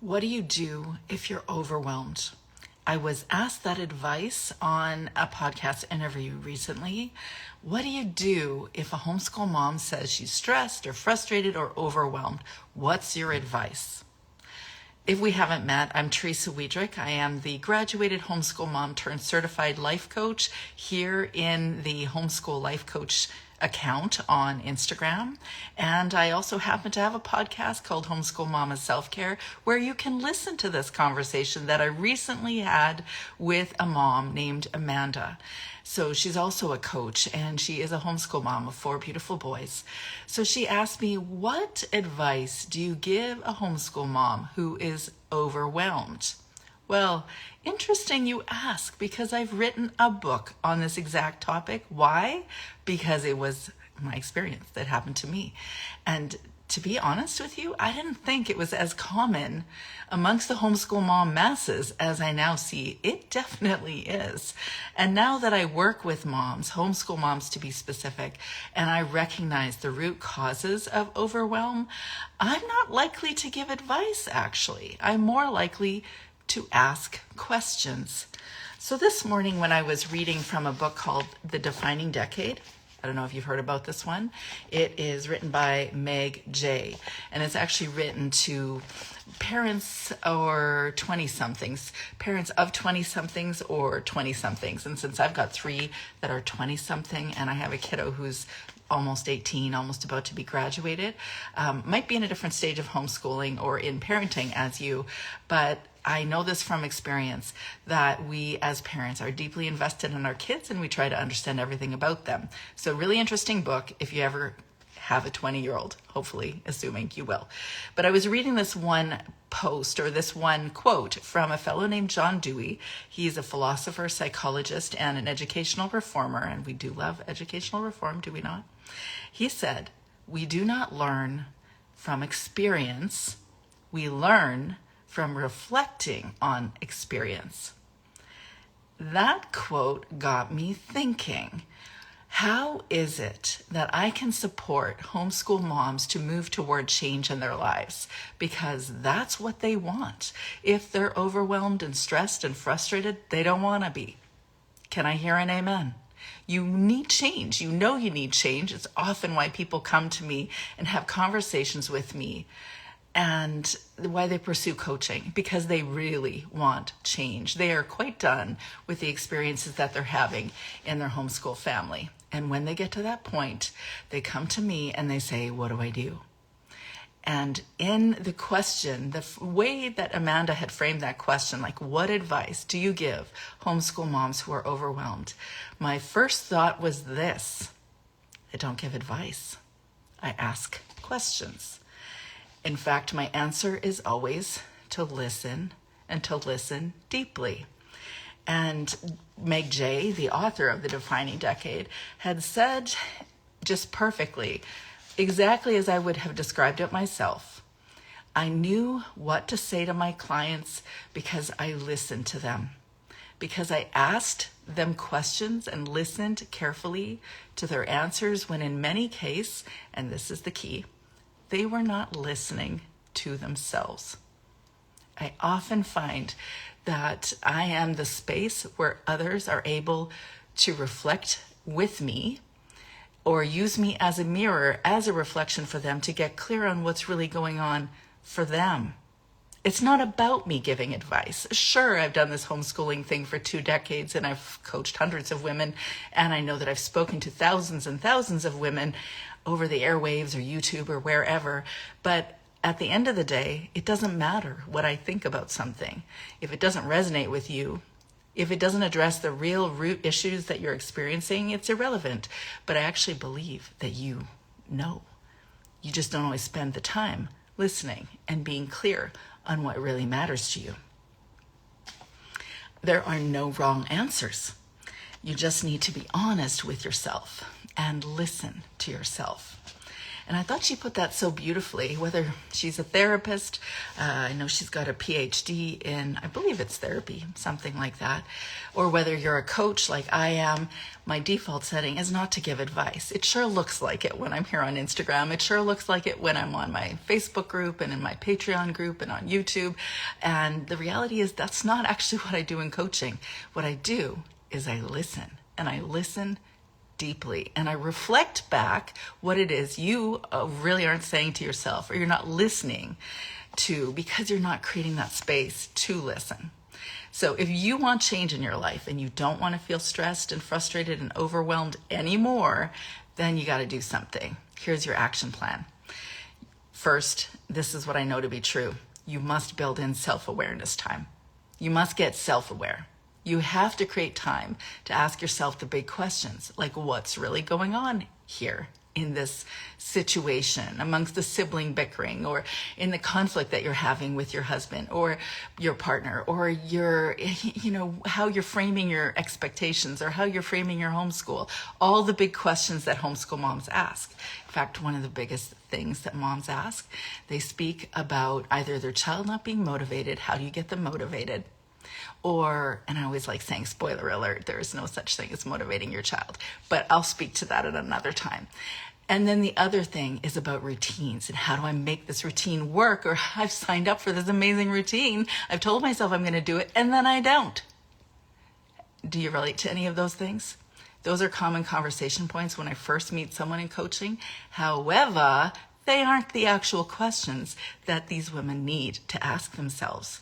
What do you do if you're overwhelmed? I was asked that advice on a podcast interview recently. What do you do if a homeschool mom says she's stressed or frustrated or overwhelmed? What's your advice? If we haven't met, I'm Teresa Wiedrich. I am the graduated homeschool mom turned certified life coach here in the Homeschool Life Coach account on Instagram. And I also happen to have a podcast called Homeschool Mama Self-Care where you can listen to this conversation that I recently had with a mom named Amanda. So she's also a coach and she is a homeschool mom of 4 beautiful boys. So she asked me, what advice do you give a homeschool mom who is overwhelmed? Well, interesting you ask, because I've written a book on this exact topic. Why? Because it was my experience that happened to me. And to be honest with you, I didn't think it was as common amongst the homeschool mom masses as I now see. It definitely is. And now that I work with moms, homeschool moms to be specific, and I recognize the root causes of overwhelm, I'm not likely to give advice, actually. I'm more likely to ask questions. So this morning when I was reading from a book called The Defining Decade, I don't know if you've heard about this one. It is written by Meg Jay, and it's actually written to parents or 20-somethings, parents of 20-somethings or 20-somethings. And since I've got 3 that are 20-something and I have a kiddo who's almost 18, almost about to be graduated, might be in a different stage of homeschooling or in parenting as you, but I know this from experience that we as parents are deeply invested in our kids and we try to understand everything about them. So really interesting book if you ever have a 20-year-old, hopefully, assuming you will. But I was reading this one post or this one quote from a fellow named John Dewey. He's a philosopher, psychologist, and an educational reformer, and we do love educational reform, do we not? He said, "We do not learn from experience, we learn from reflecting on experience." That quote got me thinking, how is it that I can support homeschool moms to move toward change in their lives? Because that's what they want. If they're overwhelmed and stressed and frustrated, they don't want to be. Can I hear an amen? You need change. You know you need change. It's often why people come to me and have conversations with me and why they pursue coaching, because they really want change. They are quite done with the experiences that they're having in their homeschool family. And when they get to that point, they come to me and they say, what do I do? And in the question, the way that Amanda had framed that question, like, what advice do you give homeschool moms who are overwhelmed? My first thought was this: I don't give advice. I ask questions. In fact, my answer is always to listen and to listen deeply. And Meg Jay, the author of The Defining Decade, had said just perfectly, exactly as I would have described it myself. I knew what to say to my clients because I listened to them, because I asked them questions and listened carefully to their answers when in many cases, and this is the key, they were not listening to themselves. I often find that I am the space where others are able to reflect with me or use me as a mirror, as a reflection for them to get clear on what's really going on for them. It's not about me giving advice. Sure, I've done this homeschooling thing for 2 decades and I've coached hundreds of women, and I know that I've spoken to thousands and thousands of women over the airwaves or YouTube or wherever. But at the end of the day, it doesn't matter what I think about something. If it doesn't resonate with you, if it doesn't address the real root issues that you're experiencing, it's irrelevant. But I actually believe that you know. You just don't always spend the time listening and being clear on what really matters to you. There are no wrong answers. You just need to be honest with yourself and listen to yourself. And I thought she put that so beautifully, whether she's a therapist, I know she's got a PhD in, I believe it's therapy, something like that, or whether you're a coach like I am, my default setting is not to give advice. It sure looks like it when I'm here on Instagram. It sure looks like it when I'm on my Facebook group and in my Patreon group and on YouTube. And the reality is that's not actually what I do in coaching. What I do is I listen, and I listen deeply, and I reflect back what it is you really aren't saying to yourself, or you're not listening to, because you're not creating that space to listen. So if you want change in your life and you don't want to feel stressed and frustrated and overwhelmed anymore, then you got to do something. Here's your action plan. First, this is what I know to be true. You must build in self-awareness time. You must get self-aware. You have to create time to ask yourself the big questions, like what's really going on here in this situation amongst the sibling bickering, or in the conflict that you're having with your husband or your partner, or how you're framing your expectations, or how you're framing your homeschool. All the big questions that homeschool moms ask. In fact, one of the biggest things that moms ask, they speak about either their child not being motivated, how do you get them motivated? Or, and I always like saying, spoiler alert, there is no such thing as motivating your child, but I'll speak to that at another time. And then the other thing is about routines, and how do I make this routine work? Or I've signed up for this amazing routine. I've told myself I'm going to do it, and then I don't. Do you relate to any of those things? Those are common conversation points when I first meet someone in coaching. However, they aren't the actual questions that these women need to ask themselves.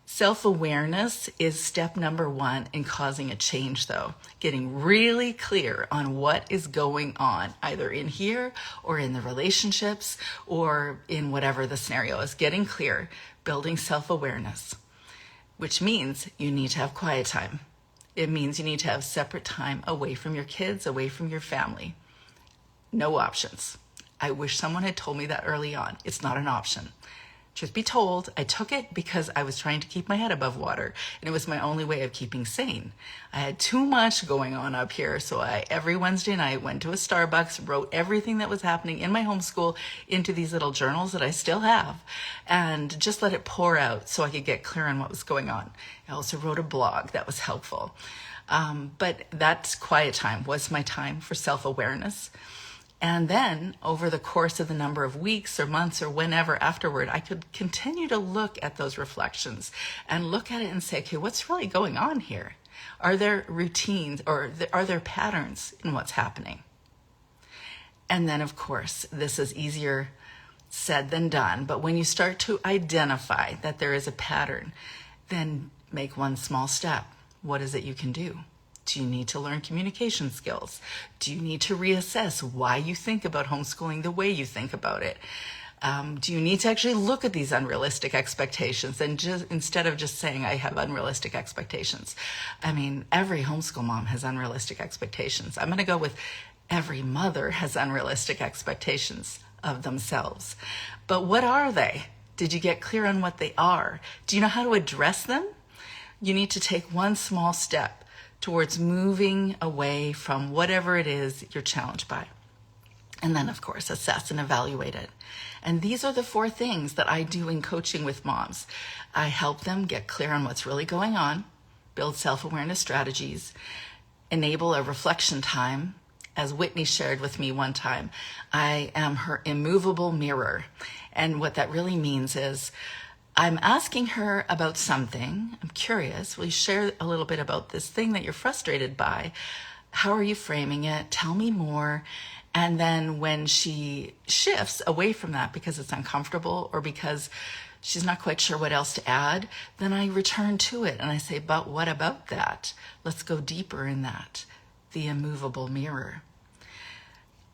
Self-awareness is step number one in causing a change, though. Getting really clear on what is going on, either in here or in the relationships or in whatever the scenario is. Getting clear, building self-awareness, which means you need to have quiet time. It means you need to have separate time away from your kids, away from your family. No options. I wish someone had told me that early on. It's not an option. Truth be told, I took it because I was trying to keep my head above water, and it was my only way of keeping sane. I had too much going on up here, so I every Wednesday night went to a Starbucks, wrote everything that was happening in my homeschool into these little journals that I still have, and just let it pour out so I could get clear on what was going on. I also wrote a blog that was helpful. But that quiet time was my time for self-awareness. And then over the course of the number of weeks or months or whenever afterward, I could continue to look at those reflections and look at it and say, okay, what's really going on here? Are there routines, or are there patterns in what's happening? And then, of course, this is easier said than done. But when you start to identify that there is a pattern, then make one small step. What is it you can do? Do you need to learn communication skills? Do you need to reassess why you think about homeschooling the way you think about it? Do you need to actually look at these unrealistic expectations, and just instead of just saying I have unrealistic expectations? I mean, every homeschool mom has unrealistic expectations. I'm going to go with every mother has unrealistic expectations of themselves. But what are they? Did you get clear on what they are? Do you know how to address them? You need to take one small step towards moving away from whatever it is you're challenged by. And then, of course, assess and evaluate it. And these are the 4 things that I do in coaching with moms. I help them get clear on what's really going on, build self-awareness strategies, enable a reflection time. As Whitney shared with me one time, I am her immovable mirror. And what that really means is, I'm asking her about something. I'm curious. Will you share a little bit about this thing that you're frustrated by? How are you framing it? Tell me more. And then when she shifts away from that because it's uncomfortable or because she's not quite sure what else to add, then I return to it and I say, but what about that? Let's go deeper in that. The immovable mirror.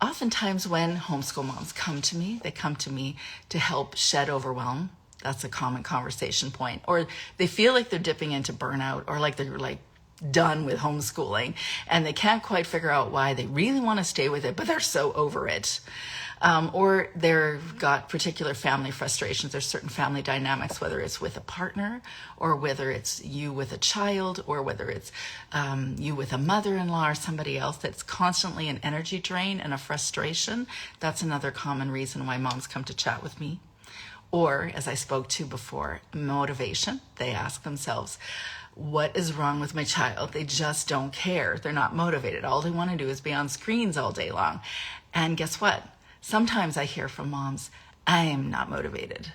Oftentimes when homeschool moms come to me, they come to me to help shed overwhelm. That's a common conversation point. Or they feel like they're dipping into burnout, or like they're done with homeschooling and they can't quite figure out why they really want to stay with it, but they're so over it. or they've got particular family frustrations. There's certain family dynamics, whether it's with a partner or whether it's you with a child or whether it's you with a mother-in-law or somebody else, that's constantly an energy drain and a frustration. That's another common reason why moms come to chat with me. Or, as I spoke to before, motivation. They ask themselves, what is wrong with my child? They just don't care. They're not motivated. All they want to do is be on screens all day long. And guess what? Sometimes I hear from moms, I am not motivated.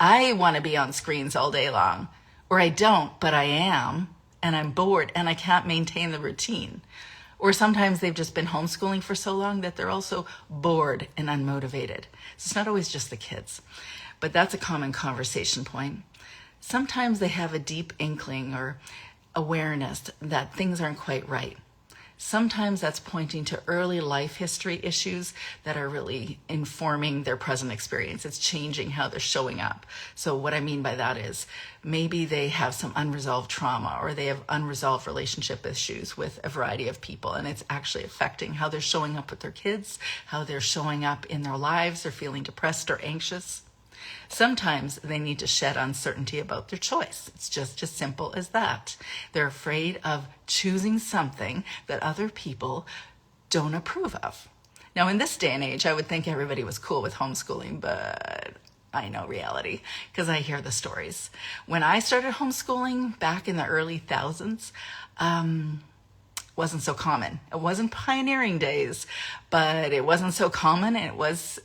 I want to be on screens all day long. Or I don't, but I am, and I'm bored, and I can't maintain the routine. Or sometimes they've just been homeschooling for so long that they're also bored and unmotivated. So it's not always just the kids. But that's a common conversation point. Sometimes they have a deep inkling or awareness that things aren't quite right. Sometimes that's pointing to early life history issues that are really informing their present experience. It's changing how they're showing up. So what I mean by that is maybe they have some unresolved trauma or they have unresolved relationship issues with a variety of people, and it's actually affecting how they're showing up with their kids, how they're showing up in their lives. They're feeling depressed or anxious. Sometimes they need to shed uncertainty about their choice. It's just as simple as that. They're afraid of choosing something that other people don't approve of. Now, in this day and age, I would think everybody was cool with homeschooling, but I know reality because I hear the stories. When I started homeschooling back in the early thousands, wasn't so common. It wasn't pioneering days, but it wasn't so common. It was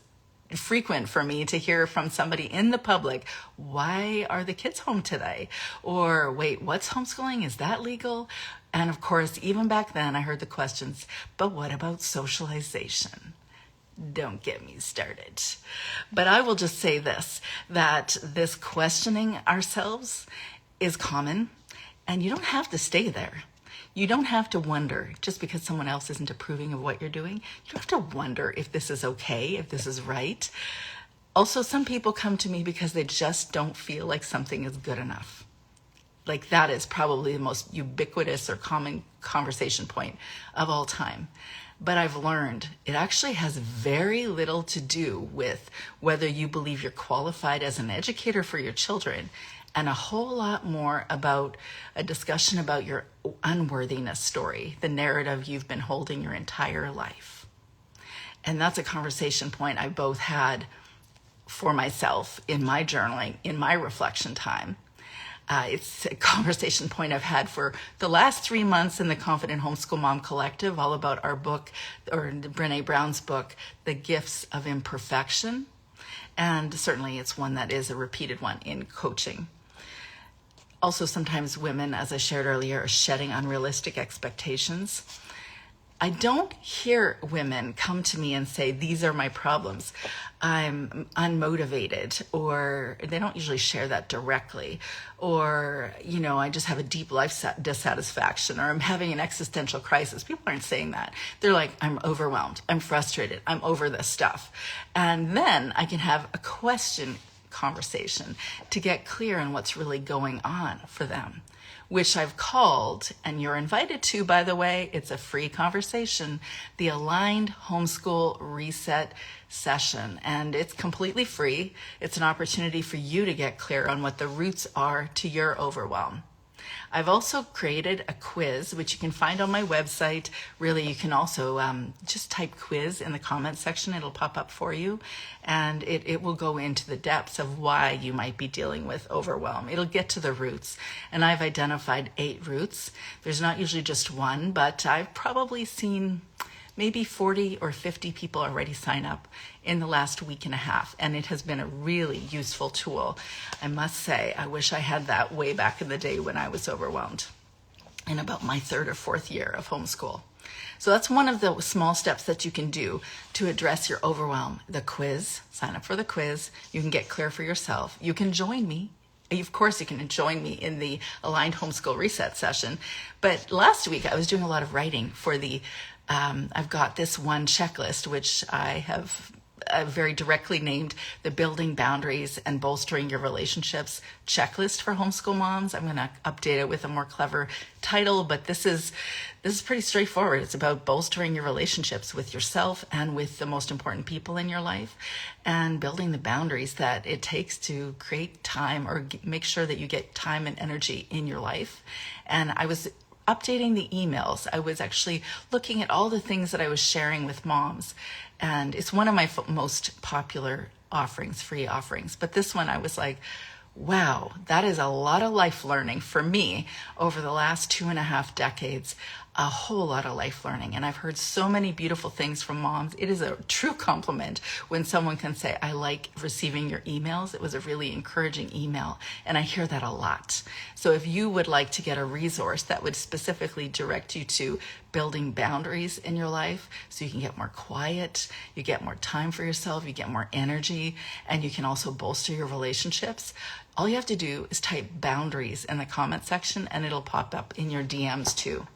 frequent for me to hear from somebody in the public, why are the kids home today? Or wait, what's homeschooling? Is that legal? And of course, even back then I heard the questions, but what about socialization? Don't get me started. But I will just say this, that this questioning ourselves is common, and you don't have to stay there. You don't have to wonder, just because someone else isn't approving of what you're doing, you don't have to wonder if this is okay, if this is right. Also, some people come to me because they just don't feel like something is good enough. Like that is probably the most ubiquitous or common conversation point of all time. But I've learned it actually has very little to do with whether you believe you're qualified as an educator for your children, and a whole lot more about a discussion about your unworthiness story, the narrative you've been holding your entire life. And that's a conversation point I both had for myself in my journaling, in my reflection time. It's a conversation point I've had for the last 3 months in the Confident Homeschool Mom Collective, all about our book, or Brené Brown's book, The Gifts of Imperfection. And certainly it's one that is a repeated one in coaching. Also, sometimes women, as I shared earlier, are shedding unrealistic expectations. I don't hear women come to me and say, these are my problems. I'm unmotivated, or they don't usually share that directly. Or, I just have a deep life dissatisfaction, or I'm having an existential crisis. People aren't saying that. They're like, I'm overwhelmed. I'm frustrated. I'm over this stuff. And then I can have a conversation to get clear on what's really going on for them, which I've called, and you're invited to, by the way, it's a free conversation, the Aligned Homeschool Reset Session. And it's completely free. It's an opportunity for you to get clear on what the roots are to your overwhelm. I've also created a quiz, which you can find on my website. Really, you can also just type quiz in the comments section. It'll pop up for you. And it will go into the depths of why you might be dealing with overwhelm. It'll get to the roots. And I've identified 8 roots. There's not usually just one, but I've probably seen maybe 40 or 50 people already sign up in the last week and a half, and it has been a really useful tool. I must say, I wish I had that way back in the day when I was overwhelmed in about my 3rd or 4th year of homeschool. So that's one of the small steps that you can do to address your overwhelm. The quiz, sign up for the quiz. You can get clear for yourself. You can join me. Of course, you can join me in the Aligned Homeschool Reset Session. But last week, I was doing a lot of writing for the I've got this one checklist, which I have very directly named the Building Boundaries and Bolstering Your Relationships checklist for homeschool moms. I'm going to update it with a more clever title, but this is pretty straightforward. It's about bolstering your relationships with yourself and with the most important people in your life, and building the boundaries that it takes to create time or make sure that you get time and energy in your life. And I was updating the emails. I was actually looking at all the things that I was sharing with moms, and it's one of my most popular offerings, free offerings. But this one, I was like, wow, that is a lot of life learning for me over the last 2.5 decades. A whole lot of life learning. And I've heard so many beautiful things from moms. It is a true compliment when someone can say, I like receiving your emails. It was a really encouraging email. And I hear that a lot. So if you would like to get a resource that would specifically direct you to building boundaries in your life so you can get more quiet, you get more time for yourself, you get more energy, and you can also bolster your relationships, all you have to do is type boundaries in the comment section and it'll pop up in your DMs too.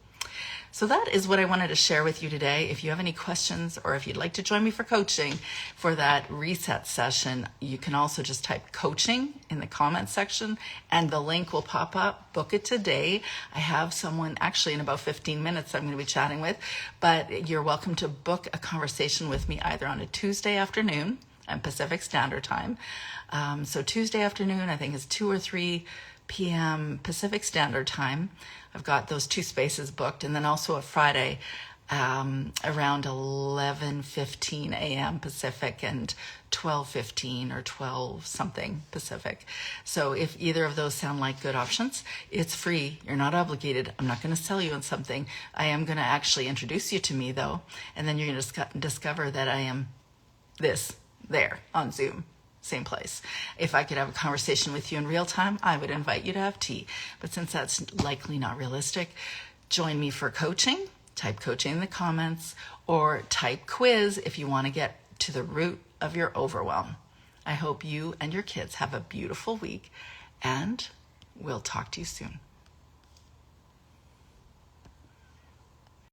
So that is what I wanted to share with you today. If you have any questions or if you'd like to join me for coaching for that reset session, you can also just type coaching in the comment section and the link will pop up. Book it today. I have someone actually in about 15 minutes I'm going to be chatting with, but you're welcome to book a conversation with me either on a Tuesday afternoon and Pacific Standard Time. So Tuesday afternoon, I think it's 2 or 3 p.m. Pacific Standard Time. I've got those 2 spaces booked, and then also a Friday around 11:15 a.m. Pacific and 12:15 or 12 something Pacific. So if either of those sound like good options, it's free. You're not obligated. I'm not going to sell you on something. I am going to actually introduce you to me though, and then you're going to discover that I am there on Zoom. Same place. If I could have a conversation with you in real time, I would invite you to have tea. But since that's likely not realistic, join me for coaching. Type coaching in the comments or type quiz if you want to get to the root of your overwhelm. I hope you and your kids have a beautiful week, and we'll talk to you soon.